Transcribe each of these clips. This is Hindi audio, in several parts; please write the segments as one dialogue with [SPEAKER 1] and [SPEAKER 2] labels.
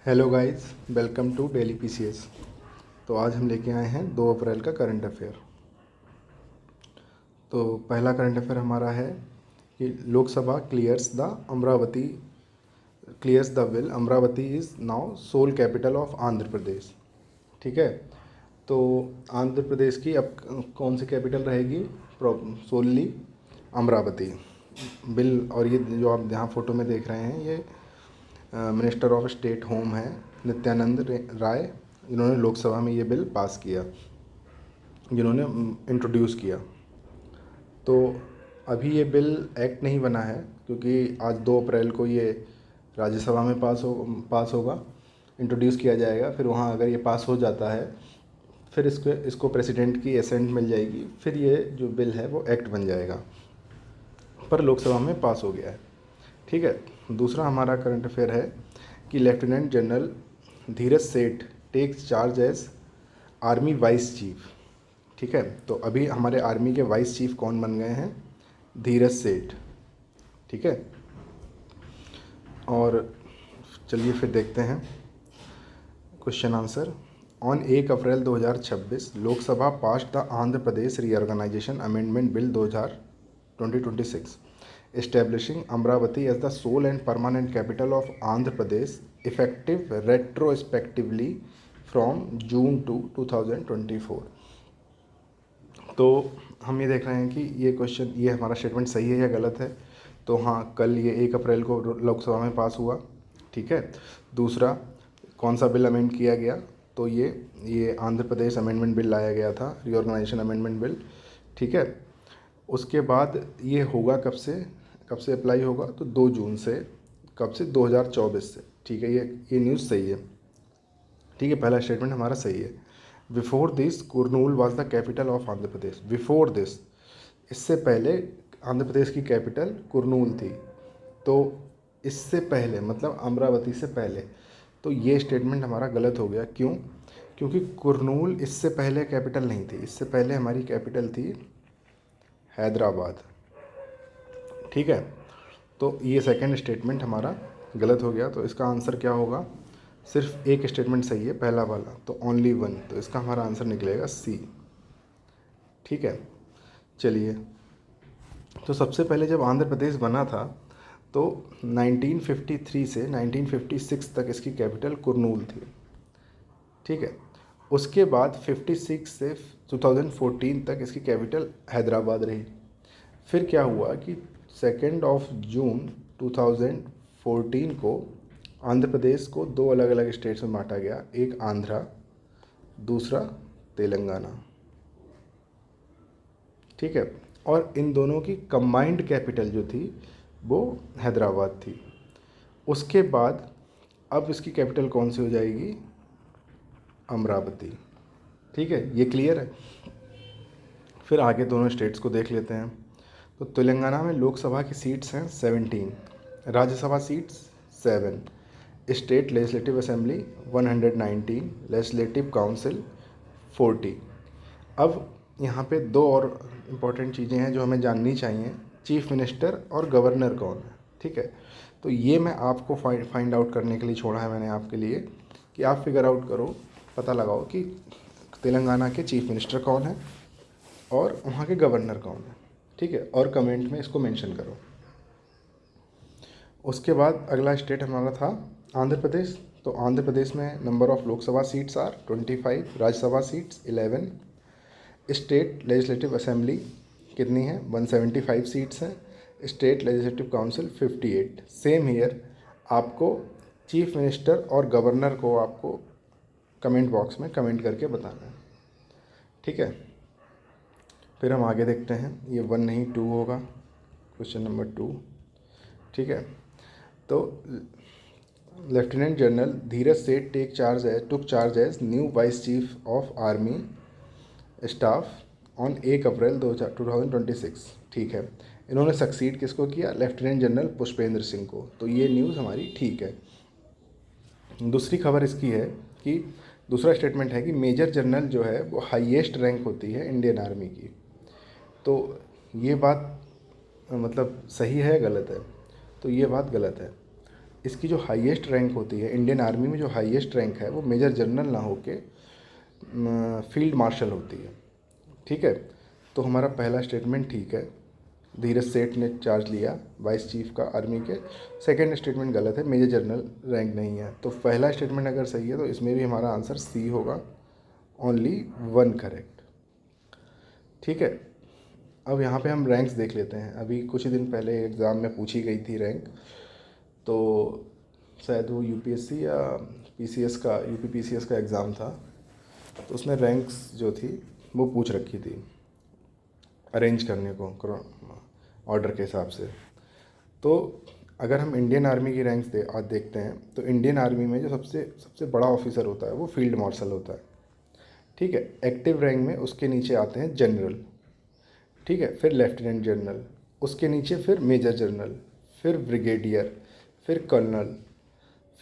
[SPEAKER 1] Hello guys, welcome to daily PCS. तो आज हम लेके आए हैं 2 अप्रैल का करंट अफेयर। तो पहला करंट अफेयर हमारा है कि Lok Sabha clears the bill Amaravati is now sole capital of Andhra Pradesh. ठीक है, तो आंध्र प्रदेश की अब कौन सी कैपिटल रहेगी? सोलली अमरावती। बिल, और ये जो आप यहाँ फ़ोटो में देख रहे हैं, ये मिनिस्टर ऑफ स्टेट होम है नित्यानंद राय, जिन्होंने लोकसभा में ये बिल पास किया, जिन्होंने इंट्रोड्यूस किया। तो अभी ये बिल एक्ट नहीं बना है, क्योंकि आज 2 अप्रैल को ये राज्यसभा में पास होगा, इंट्रोड्यूस किया जाएगा। फिर वहाँ अगर ये पास हो जाता है, फिर इसको प्रेसिडेंट की एसेंट मिल जाएगी, फिर ये जो बिल है वो एक्ट बन जाएगा। पर लोकसभा में पास हो गया है। ठीक है, दूसरा हमारा करंट अफेयर है कि lieutenant general Dheeraj Seth takes charge as army vice chief. ठीक है, तो अभी हमारे आर्मी के वाइस चीफ कौन बन गए हैं? धीरज सेठ। ठीक है, और चलिए फिर देखते हैं question answer. On 1 April 2026 Lok Sabha passed the Andhra Pradesh reorganisation amendment bill 2026 establishing Amravati as the sole and permanent capital of Andhra Pradesh effective retrospectively from June to 2024। तो हम ये देख रहे हैं कि ये हमारा स्टेटमेंट सही है या गलत है। तो हाँ, कल ये 1 अप्रैल को लोकसभा में पास हुआ। ठीक है, दूसरा कौन सा बिल अमेंड किया गया? तो ये आंध्र प्रदेश अमेंडमेंट बिल लाया गया था, रीऑर्गेनाइजेशन अमेंडमेंट बिल। ठीक है, उसके बाद ये होगा कब से अप्लाई होगा? तो 2 जून से। कब से? 2024 से। ठीक है, ये न्यूज़ सही है। ठीक है, पहला स्टेटमेंट हमारा सही है। Before this Kurnool was the capital of Andhra Pradesh. Before this, इससे पहले आंध्र प्रदेश की कैपिटल कुरनूल थी। तो इससे पहले मतलब अमरावती से पहले। तो ये स्टेटमेंट हमारा गलत हो गया। क्यों? क्योंकि कुरनूल इससे पहले कैपिटल नहीं थी। इससे पहले हमारी कैपिटल थी हैदराबाद। ठीक है, तो ये सेकंड स्टेटमेंट हमारा गलत हो गया। तो इसका आंसर क्या होगा? सिर्फ एक स्टेटमेंट सही है, पहला वाला, तो ओनली वन। तो इसका हमारा आंसर निकलेगा सी। ठीक है, चलिए। तो सबसे पहले जब आंध्र प्रदेश बना था, तो 1953 से 1956 तक इसकी कैपिटल कुरनूल थी। ठीक है, उसके बाद 56 से 2014 तक इसकी कैपिटल हैदराबाद रही। फिर क्या हुआ कि 2 जून 2014 को आंध्र प्रदेश को 2 अलग अलग स्टेट्स में बांटा गया, एक आंध्रा, दूसरा तेलंगाना। ठीक है, और इन दोनों की कंबाइंड कैपिटल जो थी वो हैदराबाद थी। उसके बाद अब इसकी कैपिटल कौन सी हो जाएगी? अमरावती। ठीक है, ये क्लियर है। फिर आगे दोनों स्टेट्स को देख लेते हैं। तो तेलंगाना में लोकसभा की सीट्स हैं 17, Rajya Sabha seats 7, state legislative assembly 119, legislative council 40। अब यहाँ पे 2 और इम्पॉर्टेंट चीज़ें हैं जो हमें जाननी चाहिए। चीफ मिनिस्टर और गवर्नर कौन है? ठीक है, तो ये मैं आपको फाइंड आउट करने के लिए छोड़ा है मैंने आपके लिए, कि आप फिगर आउट करो, पता लगाओ कि तेलंगाना के चीफ मिनिस्टर कौन है और वहाँ के गवर्नर कौन है। ठीक है, और कमेंट में इसको मेंशन करो। उसके बाद अगला स्टेट हमारा था आंध्र प्रदेश। तो आंध्र प्रदेश में number of Lok Sabha seats are 25, Rajya Sabha seats 11, state legislative assembly कितनी है? 175 सीट्स हैं, state legislative council 58। Same here, आपको चीफ मिनिस्टर और गवर्नर को आपको कमेंट बॉक्स में कमेंट करके बताना है। ठीक है, फिर हम आगे देखते हैं। ये 1 नहीं 2 होगा, क्वेश्चन नंबर 2। ठीक है, तो lieutenant general Dheeraj Seth took charge as new vice chief of army staff on 1 April 2026। ठीक है, इन्होंने सक्सीड किसको किया? लेफ्टिनेंट जनरल पुष्पेंद्र सिंह को। तो ये न्यूज़ हमारी ठीक है। दूसरी खबर इसकी है कि दूसरा स्टेटमेंट है कि मेजर जनरल जो है वो हाईएस्ट रैंक होती है इंडियन आर्मी की। तो ये बात मतलब सही है गलत है? तो ये बात गलत है। इसकी जो हाईएस्ट रैंक होती है इंडियन आर्मी में, जो हाईएस्ट रैंक है वो मेजर जनरल ना होके फील्ड मार्शल होती है। ठीक है, तो हमारा पहला स्टेटमेंट ठीक है, धीरज सेठ ने चार्ज लिया वाइस चीफ का आर्मी के। सेकंड स्टेटमेंट गलत है, मेजर जनरल रैंक नहीं है। तो पहला स्टेटमेंट अगर सही है तो इसमें भी हमारा आंसर सी होगा, ओनली वन करेक्ट। ठीक है, अब यहाँ पे हम रैंक्स देख लेते हैं। अभी कुछ ही दिन पहले एग्ज़ाम में पूछी गई थी रैंक, तो शायद वो यूपीएससी या पीसीएस का, यूपी पीसीएस का एग्ज़ाम था, तो उसमें रैंक्स जो थी वो पूछ रखी थी अरेंज करने को ऑर्डर के हिसाब से। तो अगर हम इंडियन आर्मी की रैंक्स आज देखते हैं तो इंडियन आर्मी में जो सबसे सबसे बड़ा ऑफिसर होता है वो फील्ड मार्शल होता है। ठीक है, एक्टिव रैंक में उसके नीचे आते हैं जनरल, ठीक है, फिर लेफ्टिनेंट जनरल, उसके नीचे फिर मेजर जनरल, फिर ब्रिगेडियर, फिर कर्नल,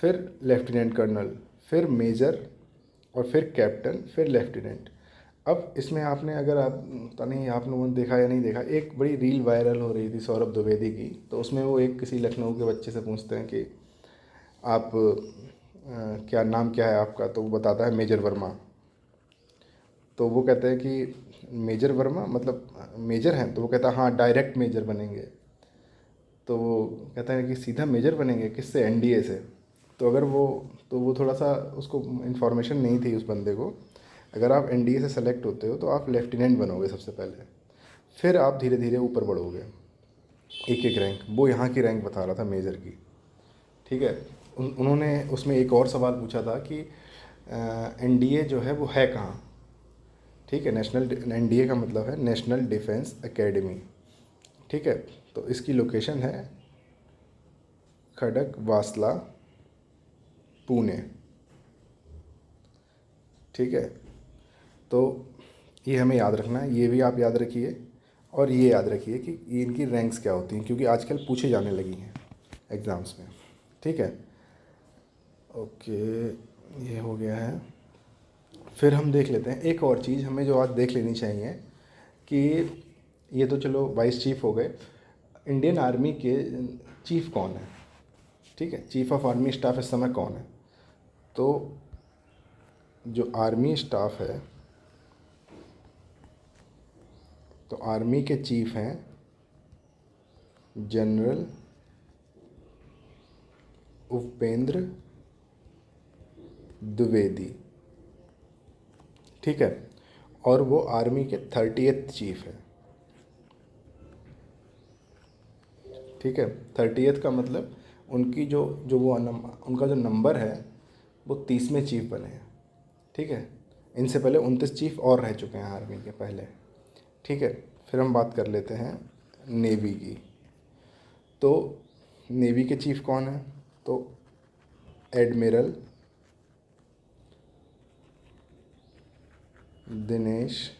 [SPEAKER 1] फिर लेफ्टिनेंट कर्नल, फिर मेजर, और फिर कैप्टन, फिर लेफ्टिनेंट। अब इसमें आपने, अगर आप, पता नहीं आप लोगों ने देखा या नहीं देखा, एक बड़ी रील वायरल हो रही थी सौरभ द्विवेदी की। तो उसमें वो एक किसी लखनऊ के बच्चे से पूछते हैं कि आप क्या नाम क्या है आपका, तो वो बताता है मेजर वर्मा। तो वो कहते हैं कि मेजर वर्मा मतलब मेजर हैं, तो वो कहता है हाँ डायरेक्ट मेजर बनेंगे। तो वो कहता है कि सीधा मेजर बनेंगे, किससे, एनडीए से। तो अगर वो थोड़ा सा, उसको इन्फॉर्मेशन नहीं थी उस बंदे को, अगर आप एनडीए से सेलेक्ट होते हो तो आप लेफ्टिनेंट बनोगे सबसे पहले, फिर आप धीरे धीरे ऊपर बढ़ोगे एक एक रैंक। वो यहाँ की रैंक बता रहा था मेजर की। ठीक है, उन्होंने उसमें एक और सवाल पूछा था कि एनडीए जो है वो है कहाँ। ठीक है, नेशनल, एनडीए का मतलब है नेशनल डिफेंस एकेडमी। ठीक है, तो इसकी लोकेशन है खड़गवासला, पुणे। ठीक है, तो ये हमें याद रखना है, ये भी आप याद रखिए, और ये याद रखिए कि ये इनकी रैंक्स क्या होती हैं, क्योंकि आजकल पूछे जाने लगी हैं एग्ज़ाम्स में। ठीक है, ओके, ये हो गया है। फिर हम देख लेते हैं एक और चीज़ हमें जो आज देख लेनी चाहिए कि ये तो चलो वाइस चीफ हो गए, इंडियन आर्मी के चीफ कौन है। ठीक है, चीफ ऑफ आर्मी स्टाफ इस समय कौन है। तो जो आर्मी स्टाफ है, तो आर्मी के चीफ हैं जनरल उपेंद्र द्विवेदी। ठीक है, और वो आर्मी के 30th चीफ है। ठीक है, 30th का मतलब उनकी जो जो वो उनका जो नंबर है वो 30वें चीफ बने हैं। ठीक है, इनसे पहले 29 चीफ और रह चुके हैं आर्मी के पहले। ठीक है, फिर हम बात कर लेते हैं नेवी की। तो नेवी के चीफ कौन है, तो एडमिरल दिनेश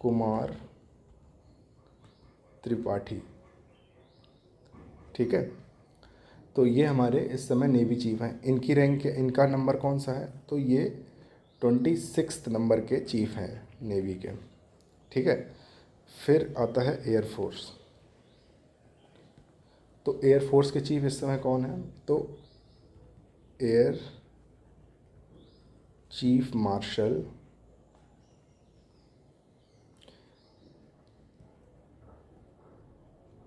[SPEAKER 1] कुमार त्रिपाठी। ठीक है, तो ये हमारे इस समय नेवी चीफ हैं। इनकी रैंक, इनका नंबर कौन सा है, तो ये 26 नंबर के चीफ हैं नेवी के। ठीक है, फिर आता है एयरफोर्स। तो एयरफोर्स के चीफ इस समय कौन है, तो air chief marshal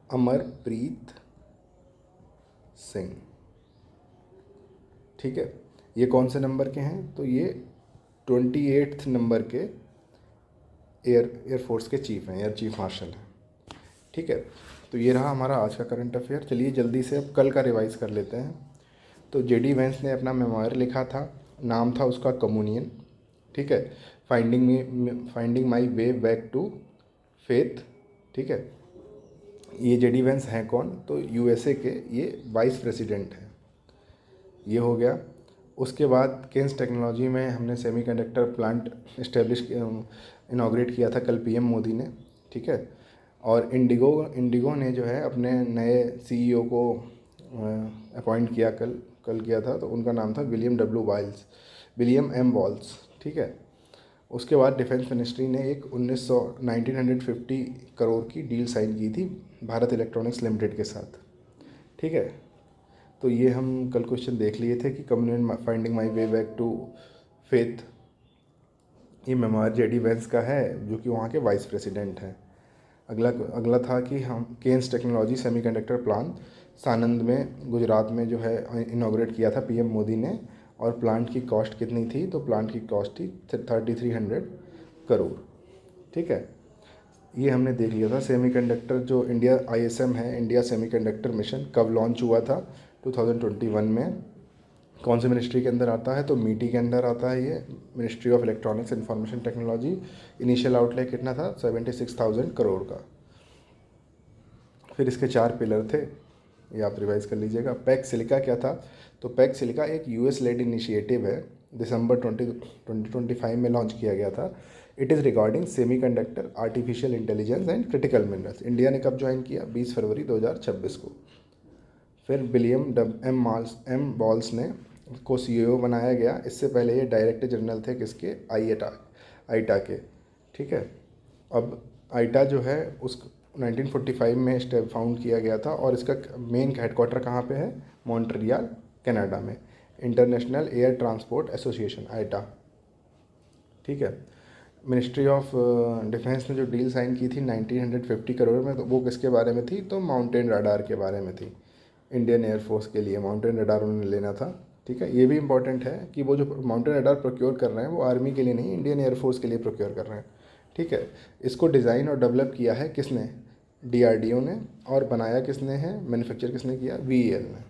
[SPEAKER 1] Amarpreet Singh. ठीक है, ये कौन से नंबर के हैं, तो ये 28th नंबर के एयरफोर्स के चीफ हैं, एयर चीफ मार्शल हैं। ठीक है, तो ये रहा हमारा आज का करंट अफेयर। चलिए जल्दी से अब कल का रिवाइज कर लेते हैं। तो जेडी वेंस ने अपना मेमोयर लिखा था, नाम था उसका कम्युनियन। ठीक है, finding my way back to faith. ठीक है, ये जेडी वेंस हैं कौन, तो यूएसए के ये वाइस प्रेसिडेंट हैं। ये हो गया। उसके बाद केन्स टेक्नोलॉजी में हमने सेमीकंडक्टर प्लांट इस्टेब्लिश इनाग्रेट किया था कल पीएम मोदी ने। ठीक है, और इंडिगो ने जो है अपने नए सीईओ को अपॉइंट किया, कल किया था, तो उनका नाम था विलियम एम वॉल्स। ठीक है, उसके बाद डिफेंस मिनिस्ट्री ने एक 1950 करोड़ की डील साइन की थी भारत इलेक्ट्रॉनिक्स लिमिटेड के साथ। ठीक है। तो ये हम कल क्वेश्चन देख लिए थे कि community finding my way back to faith, ये मेमोयर जेडी वेंस का है जो कि वहाँ के वाइस प्रेसिडेंट हैं। अगला था कि हम केन्स टेक्नोलॉजी सेमीकंडक्टर प्लांट सानंद में गुजरात में जो है इनॉग्रेट किया था पीएम मोदी ने, और प्लांट की कॉस्ट कितनी थी, तो प्लांट की कॉस्ट थी 3300 करोड़। ठीक है, ये हमने देख लिया था। सेमीकंडक्टर जो इंडिया आईएसएम है, इंडिया सेमीकंडक्टर मिशन, कब लॉन्च हुआ था, 2021 में। कौन से मिनिस्ट्री के अंदर आता है, तो मीटी के अंदर आता है ये, ministry of electronics information technology. Initial outlay कितना था, 76,000 करोड़ का। फिर इसके 4 पिलर थे, ये आप रिवाइज कर लीजिएगा। पैक सिलिका क्या था, तो पैक सिलिका एक यूएस लेड इनिशिएटिव है, दिसंबर 2025 में लॉन्च किया गया था। It is regarding semiconductor, artificial intelligence and critical minerals. India ने कब ज्वाइन किया, 20 फरवरी 2026 को। फिर विलियम एम बॉल्स ने को सीईओ बनाया गया। इससे पहले ये डायरेक्टर जनरल थे किसके, आईटा के। ठीक है, अब आईटा जो है उस 1945 में फाउंड किया गया था, और इसका मेन हेडक्वार्टर कहाँ पे है, मॉन्ट्रियल कनाडा में। International air transport association, आईटा। ठीक है, मिनिस्ट्री ऑफ डिफेंस ने जो डील साइन की थी 1950 करोड़ में, तो वो किसके बारे में थी, तो माउंटेन रडार के बारे में थी। इंडियन एयरफोर्स के लिए माउंटेन रडार उन्होंने लेना था। ठीक है, ये भी इंपॉर्टेंट है कि वो जो माउंटेन रडार प्रोक्योर कर रहे हैं वो आर्मी के लिए नहीं, इंडियन एयरफोर्स के लिए प्रोक्योर कर रहे हैं। ठीक है, इसको डिज़ाइन और डेवलप किया है किसने, डीआरडीओ ने, और बनाया किसने है, मैन्युफैक्चर किसने किया, बीईएल ने।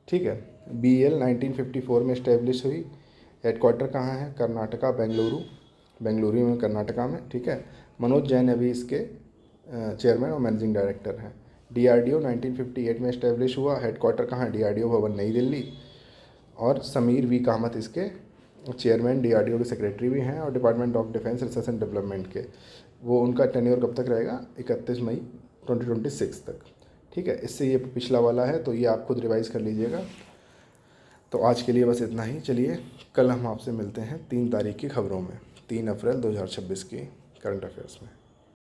[SPEAKER 1] ठीक है, बीईएल 1954 में इस्टेब्लिश हुई। हेडक्वार्टर कहाँ है, कर्नाटका, बेंगलुरु में, कर्नाटका में। ठीक है, मनोज जैन अभी इसके चेयरमैन और मैनेजिंग डायरेक्टर हैं। डीआरडीओ 1958 में इस्टेब्लिश हुआ। हेडक्वार्टर कहाँ, डीआरडीओ भवन, नई दिल्ली। और समीर वी कामत इसके चेयरमैन, डीआरडीओ के सेक्रेटरी भी हैं, और department of defence research and development के। वो उनका टेन्योर कब तक रहेगा, 31 मई 2026 तक। ठीक है, इससे ये पिछला वाला है, तो ये आप खुद रिवाइज़ कर लीजिएगा। तो आज के लिए बस इतना ही। चलिए, कल हम आपसे मिलते हैं 3 तारीख की खबरों में, 3 अप्रैल 2026 की करंट अफेयर्स में।